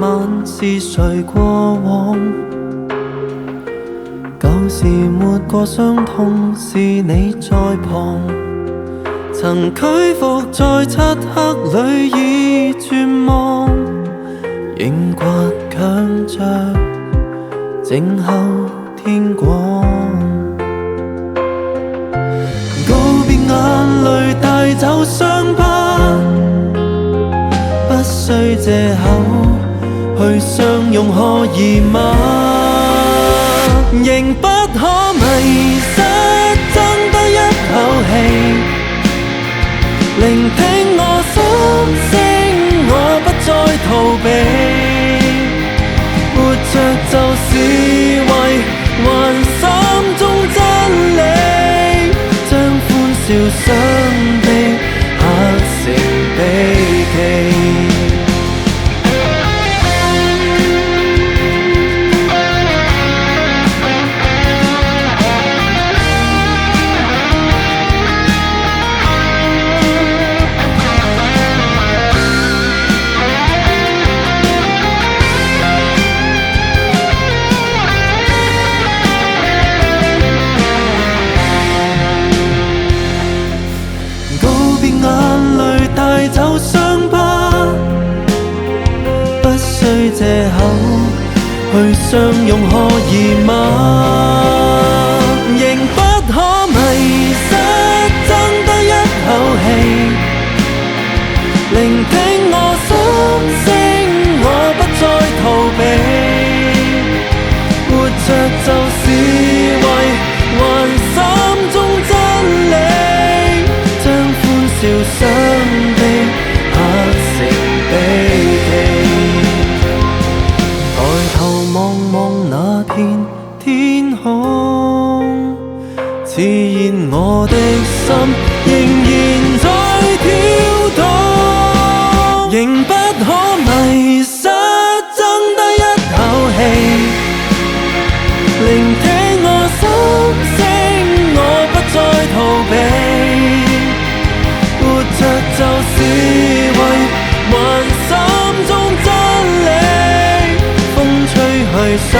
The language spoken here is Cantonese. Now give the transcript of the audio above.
晚是誰過往？舊時沒過傷痛，是你在旁，曾屈服在漆黑裏已絕望，仍倔強着靜候天光。告別眼淚帶走傷疤，不需藉口去相擁，可以嗎？仍不可迷失，爭得一口氣，聆聽我心聲，我不再逃避，活着就是為還心中真理，將歡笑雙臂刻成秘技。帶走傷疤，不需藉口去相擁，可以嗎？仍不可迷失，爭得一口氣，聆聽我心聲，我不再逃避，活着就是為還心中真理，將歡笑雙天空，自然我的心仍然在跳動，仍不可迷失，爭得一口氣，聆聽我心聲，我不再逃避，活着就是為還心中真理，風吹去想